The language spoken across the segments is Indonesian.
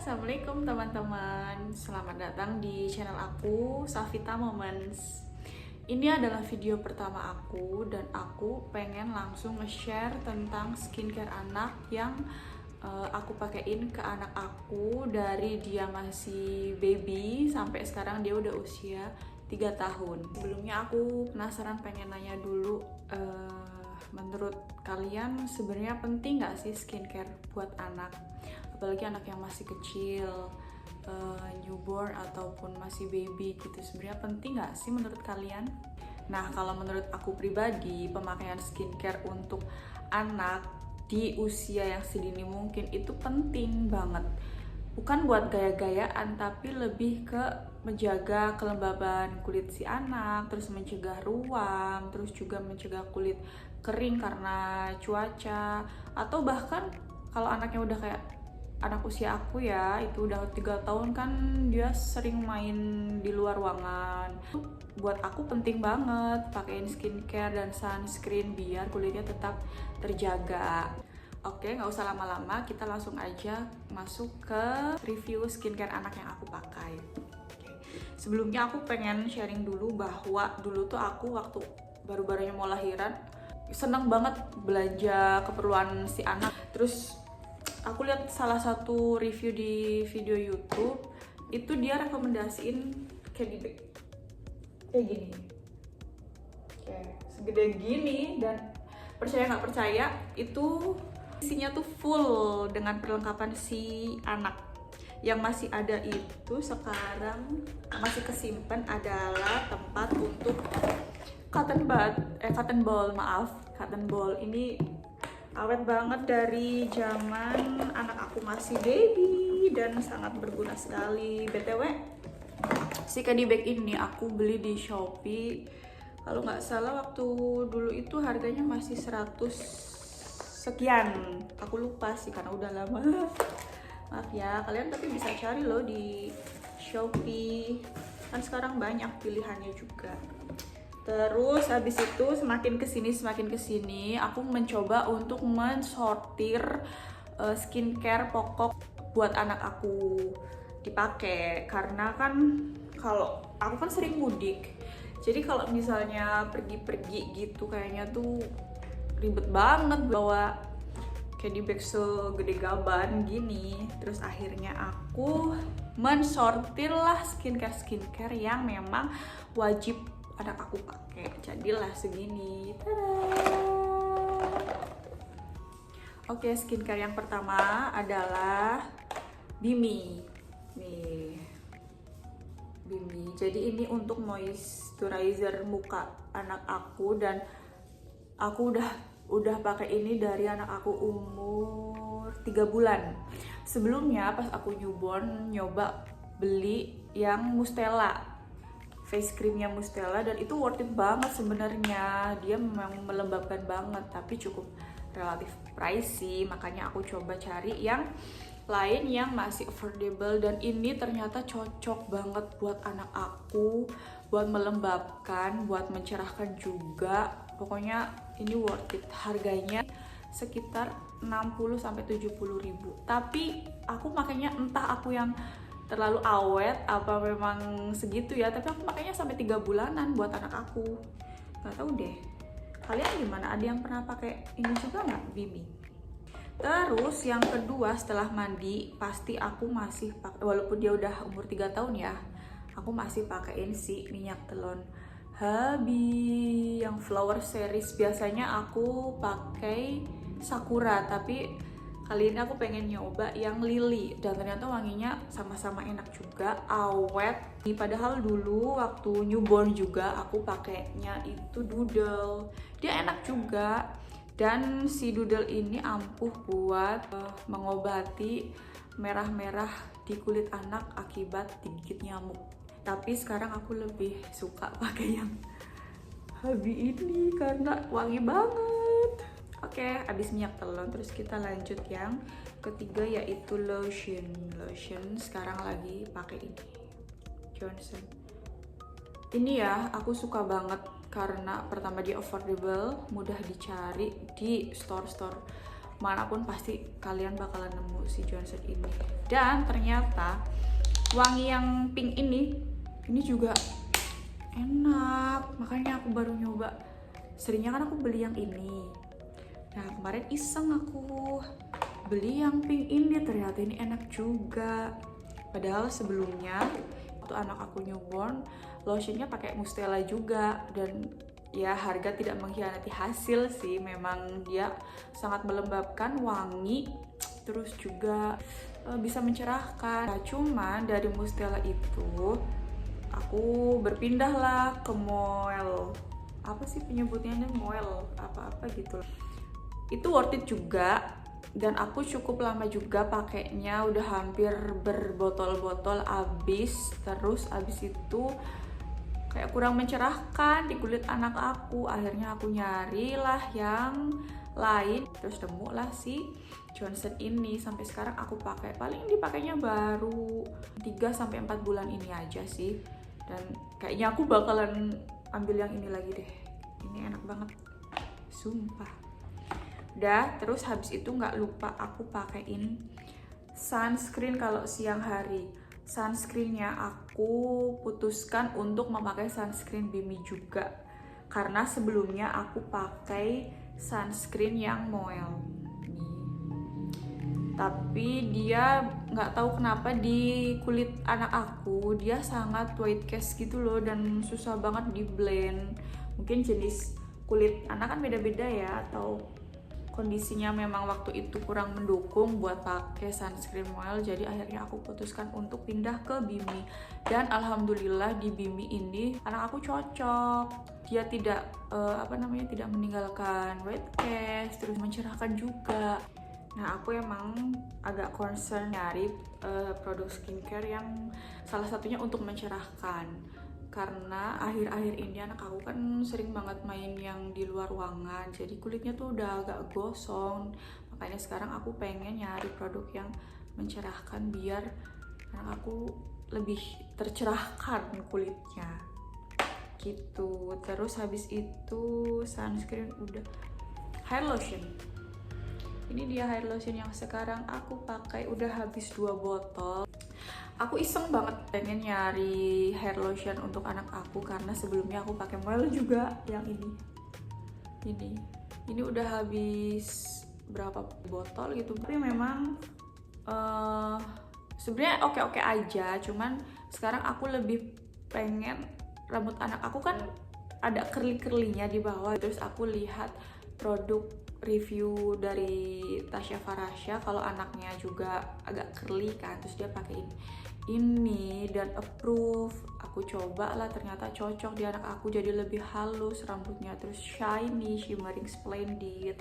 Assalamualaikum teman-teman. Selamat datang di channel aku, Safita Moments. Ini adalah video pertama aku dan aku pengen langsung nge-share tentang skincare anak yang aku pakein ke anak aku dari dia masih baby sampai sekarang dia udah usia 3 tahun. Sebelumnya aku penasaran, pengen nanya dulu, menurut kalian sebenarnya penting nggak sih skincare buat anak? Apalagi anak yang masih kecil, newborn ataupun masih baby gitu, sebenarnya penting nggak sih menurut kalian? Nah, kalau menurut aku pribadi, pemakaian skincare untuk anak di usia yang sedini mungkin itu penting banget. Bukan buat gaya-gayaan, tapi lebih ke menjaga kelembaban kulit si anak, terus mencegah ruam, terus juga mencegah kulit kering karena cuaca, atau bahkan kalau anaknya udah kayak anak usia aku ya, itu udah 3 tahun kan dia sering main di luar ruangan. Buat aku penting banget pakein skincare dan sunscreen biar kulitnya tetap terjaga. Oke, nggak usah lama-lama, kita langsung aja masuk ke review skincare anak yang aku pakai. Sebelumnya aku pengen sharing dulu bahwa dulu tuh aku waktu baru-barunya mau lahiran seneng banget belanja keperluan si anak. Terus aku lihat salah satu review di video YouTube, itu dia rekomendasiin candy bag kayak gini, kayak segede gini, dan percaya nggak percaya itu isinya tuh full dengan perlengkapan si anak. Yang masih ada itu sekarang masih kesimpan adalah tempat untuk cotton ball. Ini awet banget dari zaman anak aku masih baby dan sangat berguna sekali. BTW, si candy bag ini aku beli di Shopee. Kalau nggak salah waktu dulu itu harganya masih 100 sekian. Aku lupa sih karena udah lama. Maaf ya, kalian tapi bisa cari loh di Shopee. Kan sekarang banyak pilihannya juga. Terus habis itu semakin kesini aku mencoba untuk mensortir skincare pokok buat anak aku dipakai, karena kan kalau aku kan sering mudik, jadi kalau misalnya pergi-pergi gitu kayaknya tuh ribet banget bawa candy bag segede gaban gini. Terus akhirnya aku mensortir lah skincare yang memang wajib anak aku pakai, jadilah segini. Tada! Oke, skincare yang pertama adalah Bimi. Nih, Bimi. Jadi ini untuk moisturizer muka anak aku, dan aku udah pakai ini dari anak aku umur 3 bulan. Sebelumnya pas aku newborn nyoba beli yang Mustela, face creamnya Mustela, dan itu worth it banget sebenarnya. Dia memang melembabkan banget, tapi cukup relatif pricey, makanya aku coba cari yang lain yang masih affordable, dan ini ternyata cocok banget buat anak aku, buat melembabkan, buat mencerahkan juga. Pokoknya ini worth it. Harganya sekitar 60-70 ribu, tapi aku makanya entah aku yang terlalu awet apa memang segitu ya, tapi aku makanya sampai 3 bulanan buat anak aku. Nggak tahu deh, kalian gimana? Ada yang pernah pakai ini juga nggak, Bimi? Terus yang kedua, setelah mandi pasti aku masih pakai, walaupun dia udah umur 3 tahun ya, aku masih pakein si minyak telon Habi yang flower series. Biasanya aku pakai Sakura, tapi kali ini aku pengen nyoba yang Lily, dan ternyata wanginya sama-sama enak juga, awet. Padahal dulu waktu newborn juga aku pakainya itu Doodle, dia enak juga. Dan si Doodle ini ampuh buat mengobati merah-merah di kulit anak akibat digigit nyamuk. Tapi sekarang aku lebih suka pakai yang Habi ini karena wangi banget. Oke, habis minyak telon, terus kita lanjut yang ketiga yaitu lotion. Sekarang lagi pakai ini, Johnson. Ini ya, aku suka banget karena pertama dia affordable, mudah dicari di store-store manapun pasti kalian bakalan nemu si Johnson ini. Dan ternyata wangi yang pink ini juga enak, makanya aku baru nyoba. Seringnya kan aku beli yang ini. Nah kemarin iseng aku beli yang pink ini, ternyata ini enak juga. Padahal sebelumnya waktu anak aku newborn, lotionnya pakai Mustela juga, dan ya harga tidak mengkhianati hasil sih. Memang dia sangat melembabkan, wangi, terus juga bisa mencerahkan. Nah, cuman dari Mustela itu aku berpindahlah ke Moel. Apa sih penyebutnya, Moel apa-apa gitu. Itu worth it juga, dan aku cukup lama juga pakainya, udah hampir berbotol-botol habis. Terus abis itu kayak kurang mencerahkan di kulit anak aku. Akhirnya aku nyarilah yang lain, terus temulah si Johnson ini. Sampai sekarang aku pakai, paling dipakainya baru 3-4 bulan ini aja sih. Dan kayaknya aku bakalan ambil yang ini lagi deh. Ini enak banget, sumpah. Udah, terus habis itu nggak lupa aku pakein sunscreen kalau siang hari. Sunscreennya aku putuskan untuk memakai sunscreen Bimmy juga, karena sebelumnya aku pakai sunscreen yang Moel nih. Tapi dia nggak tahu kenapa di kulit anak aku dia sangat white cast gitu loh, dan susah banget di blend. Mungkin jenis kulit anak kan beda-beda ya, atau kondisinya memang waktu itu kurang mendukung buat pakai sunscreen Moel. Jadi akhirnya aku putuskan untuk pindah ke Bimmy. Dan alhamdulillah di Bimmy ini anak aku cocok. Dia tidak tidak meninggalkan white cast, terus mencerahkan juga. Nah aku emang agak concern nyari produk skincare yang salah satunya untuk mencerahkan, karena akhir-akhir ini anak aku kan sering banget main yang di luar ruangan, jadi kulitnya tuh udah agak gosong. Makanya sekarang aku pengen nyari produk yang mencerahkan biar anak aku lebih tercerahkan kulitnya gitu. Terus habis itu sunscreen udah. Hair lotion, ini dia hair lotion yang sekarang aku pakai, udah habis 2 botol. Aku iseng banget pengen nyari hair lotion untuk anak aku, karena sebelumnya aku pakai Moel juga yang ini. Ini udah habis berapa botol gitu. Tapi memang sebenarnya oke-oke aja, cuman sekarang aku lebih pengen, rambut anak aku kan ada curly-curlynya di bawah. Terus aku lihat produk review dari Tasya Farasya kalau anaknya juga agak curly kan, terus dia pakein ini dan approve. Aku coba lah, ternyata cocok di anak aku, jadi lebih halus rambutnya, terus shiny, shimmering, splendid,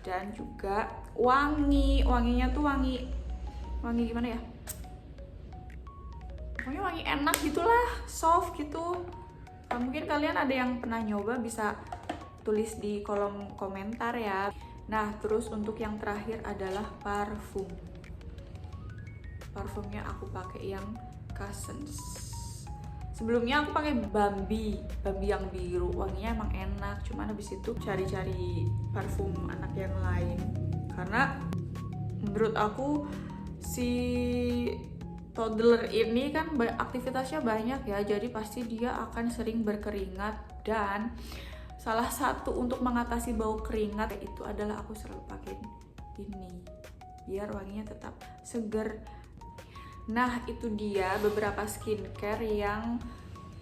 dan juga wanginya tuh wangi gimana ya, pokoknya wangi enak gitulah, soft gitu. Mungkin kalian ada yang pernah nyoba, bisa tulis di kolom komentar ya. Nah terus untuk yang terakhir adalah parfum. Parfumnya aku pakai yang Cousins. Sebelumnya aku pakai Bambi yang biru, wanginya emang enak. Cuman habis itu cari-cari parfum anak yang lain, karena menurut aku si toddler ini kan aktivitasnya banyak ya, jadi pasti dia akan sering berkeringat. Dan salah satu untuk mengatasi bau keringat itu adalah aku selalu pakai ini biar wanginya tetap seger. Nah itu dia beberapa skincare yang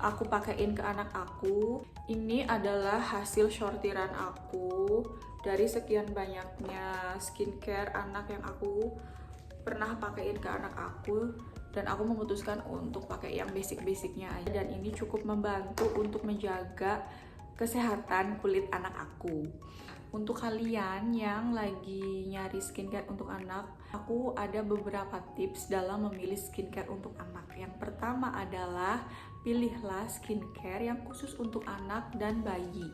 aku pakein ke anak aku. Ini adalah hasil sortiran aku dari sekian banyaknya skincare anak yang aku pernah pakein ke anak aku, dan aku memutuskan untuk pakai yang basic-basicnya aja. Dan ini cukup membantu untuk menjaga kesehatan kulit anak aku. Untuk kalian yang lagi nyari skincare untuk anak, aku ada beberapa tips dalam memilih skincare untuk anak. Yang pertama adalah pilihlah skincare yang khusus untuk anak dan bayi.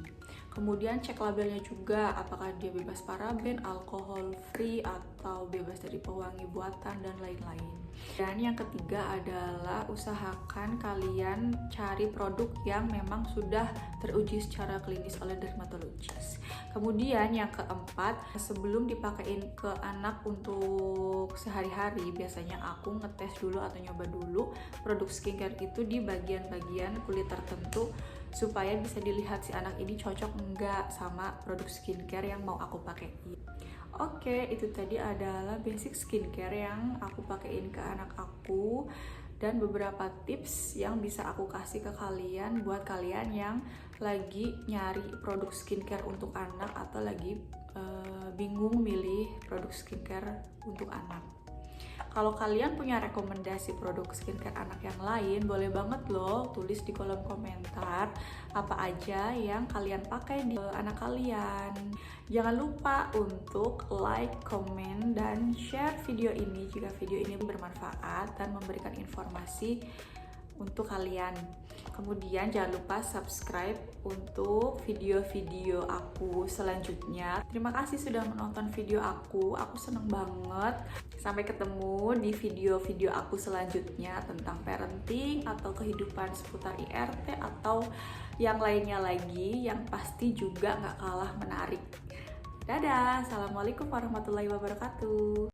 Kemudian cek labelnya juga, apakah dia bebas paraben, alkohol free, atau bebas dari pewangi buatan dan lain-lain. Dan yang ketiga adalah usahakan kalian cari produk yang memang sudah teruji secara klinis oleh dermatologis. Kemudian yang keempat, sebelum dipakein ke anak untuk sehari-hari, biasanya aku ngetes dulu atau nyoba dulu produk skincare itu di bagian-bagian kulit tertentu supaya bisa dilihat si anak ini cocok enggak sama produk skincare yang mau aku pakai. Oke, itu tadi adalah basic skincare yang aku pakein ke anak aku dan beberapa tips yang bisa aku kasih ke kalian buat kalian yang lagi nyari produk skincare untuk anak atau lagi bingung milih produk skincare untuk anak. Kalau kalian punya rekomendasi produk skincare anak yang lain, boleh banget loh tulis di kolom komentar apa aja yang kalian pakai di anak kalian. Jangan lupa untuk like, comment, dan share video ini jika video ini bermanfaat dan memberikan informasi untuk kalian. Kemudian jangan lupa subscribe untuk video-video aku selanjutnya. Terima kasih sudah menonton video aku seneng banget. Sampai ketemu di video-video aku selanjutnya tentang parenting atau kehidupan seputar IRT atau yang lainnya lagi yang pasti juga gak kalah menarik. Dadah, assalamualaikum warahmatullahi wabarakatuh.